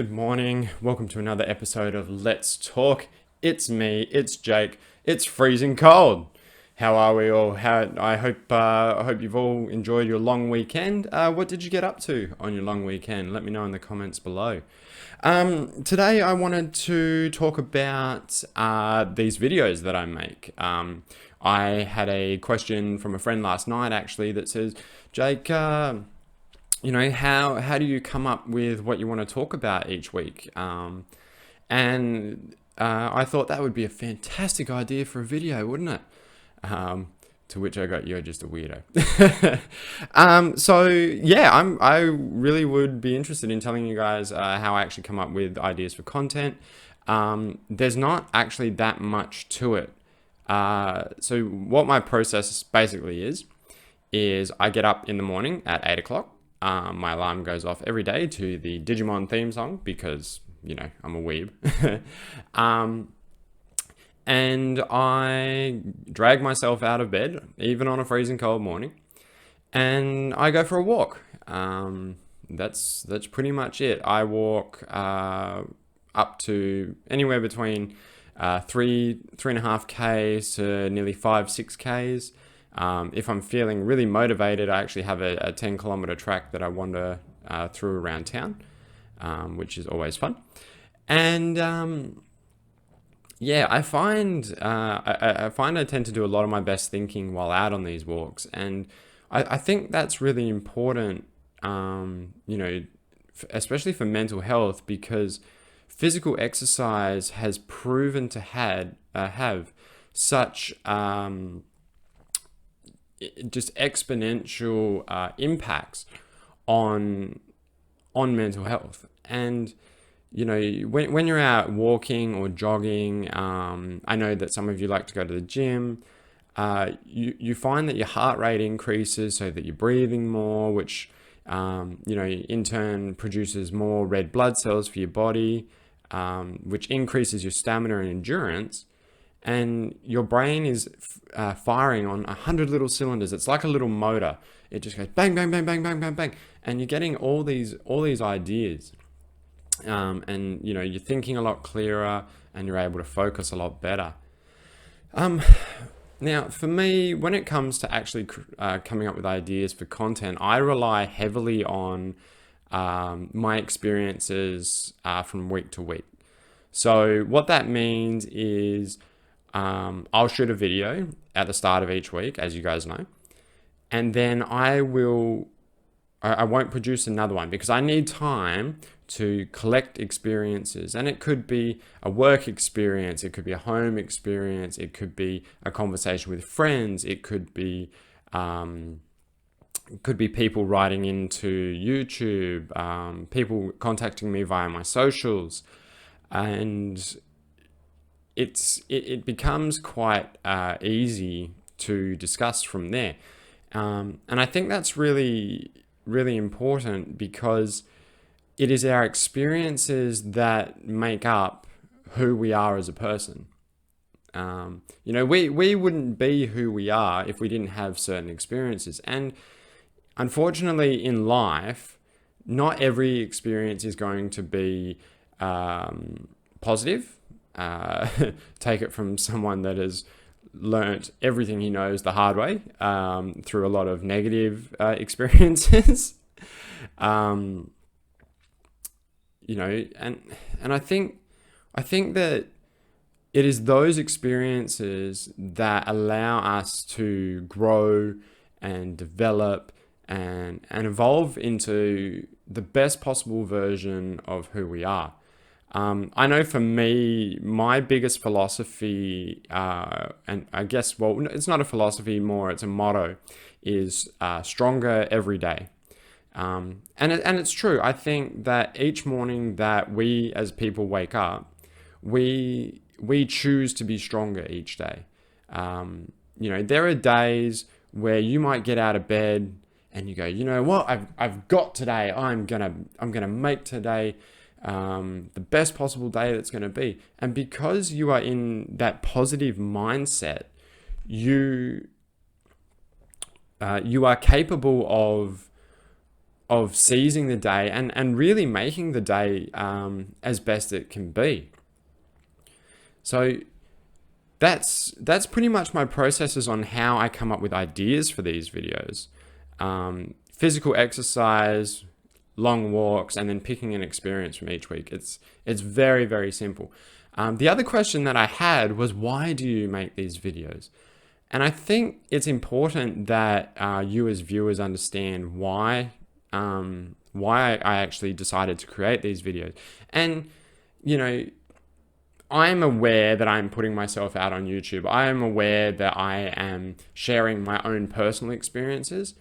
good morning. Welcome to another episode of Let's Talk. It's me, it's Jake. It's freezing cold. How are we all? I hope you've all enjoyed your long weekend. What did you get up to on your long weekend? Let me know in the comments below. Today I wanted to talk about these videos that I make. I had a question from a friend last night actually that says, Jake, how do you come up with what you want to talk about each week? And I thought that would be a fantastic idea for a video, wouldn't it? To which I got, you're just a weirdo. I really would be interested in telling you guys how I actually come up with ideas for content. There's not actually that much to it. So what my process basically is I get up in the morning at 8 o'clock. My alarm goes off every day to the Digimon theme song because, I'm a weeb. And I drag myself out of bed, even on a freezing cold morning, and I go for a walk. That's pretty much it. I walk up to anywhere between 3.5 Ks to nearly 5-6 Ks. If I'm feeling really motivated, I actually have a 10-kilometer track that I wander through around town, which is always fun. And I find I tend to do a lot of my best thinking while out on these walks, and I think that's really important, especially for mental health, because physical exercise has proven to have such just exponential impacts on mental health. And when you're out walking or jogging, I know that some of you like to go to the gym. You find that your heart rate increases so that you're breathing more, which in turn produces more red blood cells for your body, which increases your stamina and endurance. And your brain is firing on 100 little cylinders. It's like a little motor. It just goes bang, bang, bang, bang, bang, bang, bang, and you're getting all these ideas. And you're thinking a lot clearer, and you're able to focus a lot better. Now, for me, when it comes to actually coming up with ideas for content, I rely heavily on my experiences from week to week. So what that means is I'll shoot a video at the start of each week, as you guys know, and then I won't produce another one because I need time to collect experiences. And it could be a work experience, it could be a home experience, it could be a conversation with friends, it could be people writing into YouTube, people contacting me via my socials, and it becomes quite easy to discuss from there. And I think that's really, really important because it is our experiences that make up who we are as a person. We wouldn't be who we are if we didn't have certain experiences. And unfortunately in life, not every experience is going to be positive. Take it from someone that has learnt everything he knows the hard way through a lot of negative experiences. And I think that it is those experiences that allow us to grow and develop and evolve into the best possible version of who we are. I know for me, my biggest philosophy, and I guess, well, it's not a philosophy more, it's a motto, is stronger every day. And it's true. I think that each morning that we as people wake up, we choose to be stronger each day. There are days where you might get out of bed and you go, you know what, I've got today. I'm gonna make today the best possible day that's going to be. And because you are in that positive mindset, you are capable of seizing the day and really making the day as best it can be. So that's pretty much my processes on how I come up with ideas for these videos. Physical exercise, long walks, and then picking an experience from each week. It's very, very simple. The other question that I had was, why do you make these videos? And I think it's important that you as viewers understand why I actually decided to create these videos. And, you know, I'm aware that I'm putting myself out on YouTube. I am aware that I am sharing my own personal experiences.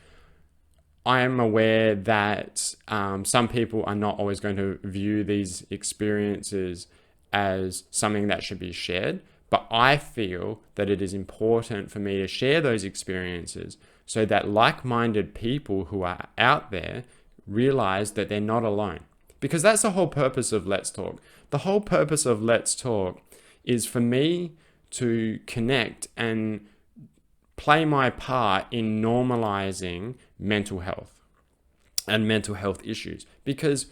I am aware that some people are not always going to view these experiences as something that should be shared, but I feel that it is important for me to share those experiences so that like-minded people who are out there realize that they're not alone. Because that's the whole purpose of Let's Talk. The whole purpose of Let's Talk is for me to connect and play my part in normalizing mental health and mental health issues. Because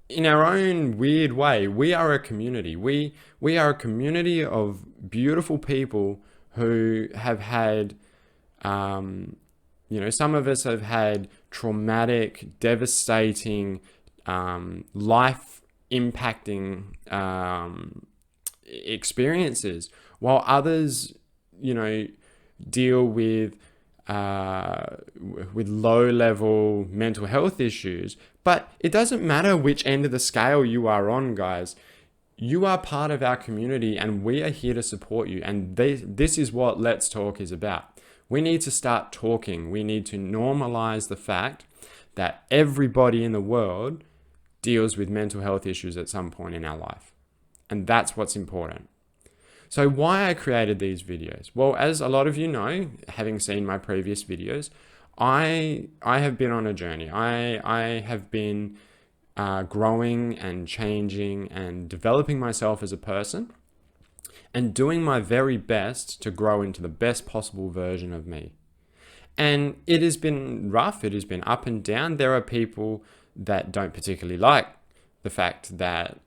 in our own weird way, we are a community. We are a community of beautiful people who have had, some of us have had traumatic, devastating, life impacting experiences, while others, deal with low-level mental health issues. But it doesn't matter which end of the scale you are on, guys. You are part of our community, and we are here to support you. And this is what Let's Talk is about. We need to start talking. We need to normalize the fact that everybody in the world deals with mental health issues at some point in our life. And that's what's important. So why I created these videos? Well, as a lot of you know, having seen my previous videos, I have been on a journey. I have been growing and changing and developing myself as a person and doing my very best to grow into the best possible version of me. And it has been rough. It has been up and down. There are people that don't particularly like the fact that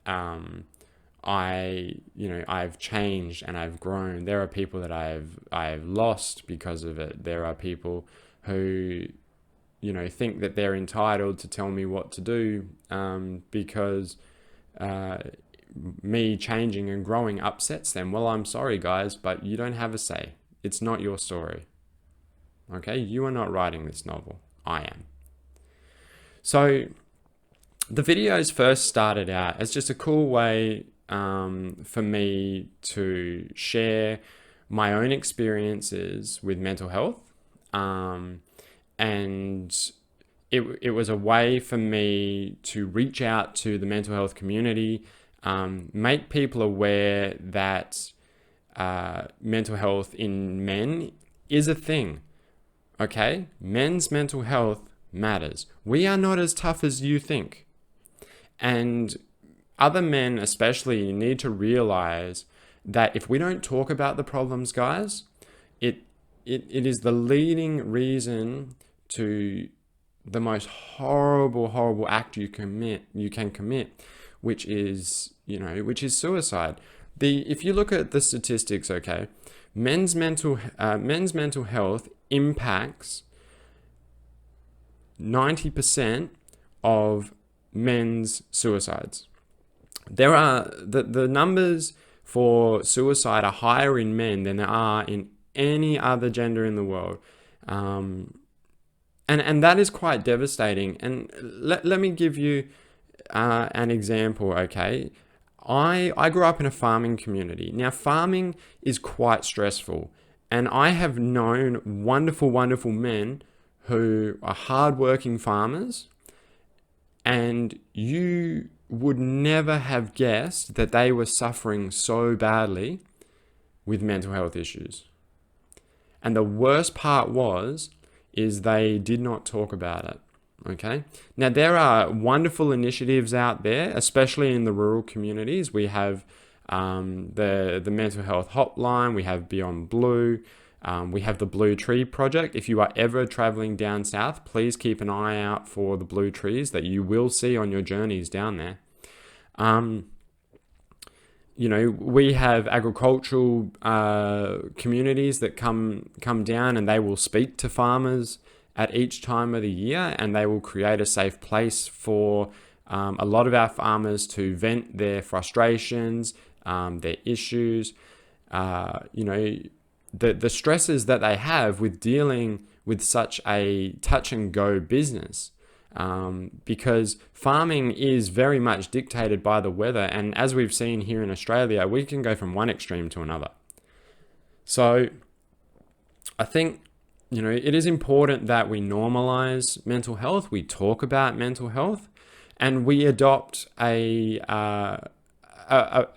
I've changed and I've grown. There are people that I've lost because of it. There are people who, think that they're entitled to tell me what to do because me changing and growing upsets them. Well, I'm sorry, guys, but you don't have a say. It's not your story. Okay? You are not writing this novel. I am. So the videos first started out as just a cool way for me to share my own experiences with mental health. And it was a way for me to reach out to the mental health community, make people aware that mental health in men is a thing. Okay? Men's mental health matters. We are not as tough as you think. And other men especially need to realize that if we don't talk about the problems, guys, it is the leading reason to the most horrible act you can commit, which is suicide. If you look at the statistics, okay, men's mental health impacts 90% of men's suicides. There are the numbers for suicide are higher in men than there are in any other gender in the world. And that is quite devastating. And let me give you an example, okay? I grew up in a farming community. Now, farming is quite stressful. And I have known wonderful, wonderful men who are hardworking farmers. And you would never have guessed that they were suffering so badly with mental health issues. And the worst part is they did not talk about it. Okay. Now there are wonderful initiatives out there, especially in the rural communities. We have the mental health hotline. We have Beyond Blue. We have the Blue Tree Project. If you are ever traveling down south, please keep an eye out for the blue trees that you will see on your journeys down there. You know, we have agricultural communities that come down, and they will speak to farmers at each time of the year, and they will create a safe place for a lot of our farmers to vent their frustrations, their issues, you know, the stresses that they have with dealing with such a touch and go business. Because farming is very much dictated by the weather, and as we've seen here in Australia, we can go from one extreme to another. So I think, you know, it is important that we normalize mental health, we talk about mental health, and we adopt a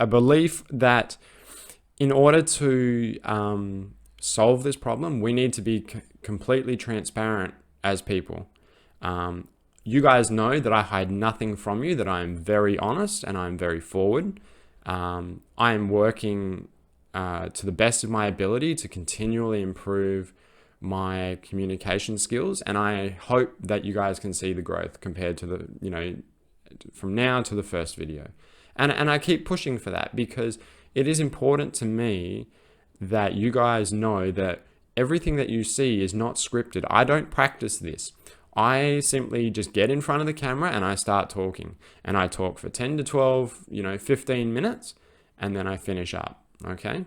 belief that in order to solve this problem, we need to be completely transparent as people. You guys know that I hide nothing from you, that I am very honest and I'm very forward. I am working to the best of my ability to continually improve my communication skills, and I hope that you guys can see the growth compared to the, you know, from now to the first video. And I keep pushing for that because it is important to me that you guys know that everything that you see is not scripted. I don't practice this. I simply just get in front of the camera and I start talking, and I talk for 10 to 12, you know, 15 minutes, and then I finish up. Okay.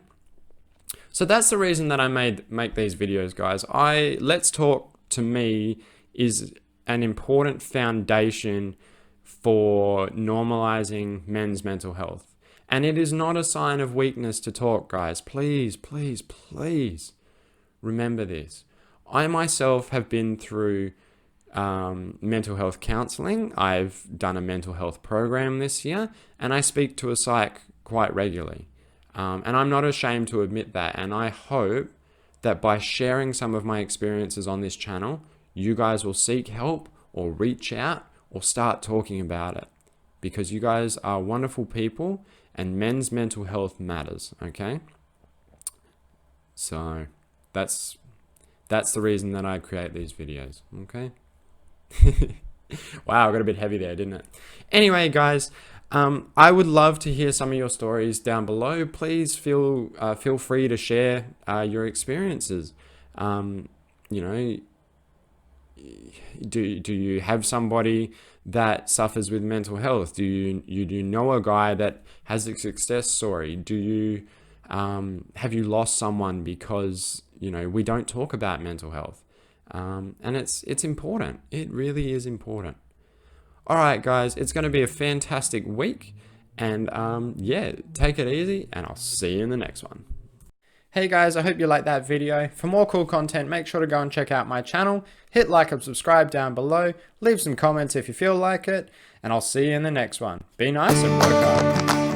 So that's the reason that I make these videos, guys. Let's Talk to me is an important foundation for normalizing men's mental health. And it is not a sign of weakness to talk, guys. Please, please, please remember this. I myself have been through mental health counseling. I've done a mental health program this year, and I speak to a psych quite regularly. And I'm not ashamed to admit that. And I hope that by sharing some of my experiences on this channel, you guys will seek help or reach out or start talking about it, because you guys are wonderful people and men's mental health matters. Okay. So that's the reason that I create these videos. Okay. Wow, I got a bit heavy there, didn't it? Anyway, guys, I would love to hear some of your stories down below. Please feel free to share your experiences. You know, do you have somebody that suffers with mental health? Do you know a guy that has a success story? Do you have you lost someone because, you know, we don't talk about mental health? And it's important. It really is important. All right, guys, it's going to be a fantastic week. And yeah, take it easy, and I'll see you in the next one. Hey guys, I hope you liked that video. For more cool content, make sure to go and check out my channel. Hit like and subscribe down below. Leave some comments if you feel like it. And I'll see you in the next one. Be nice and work hard.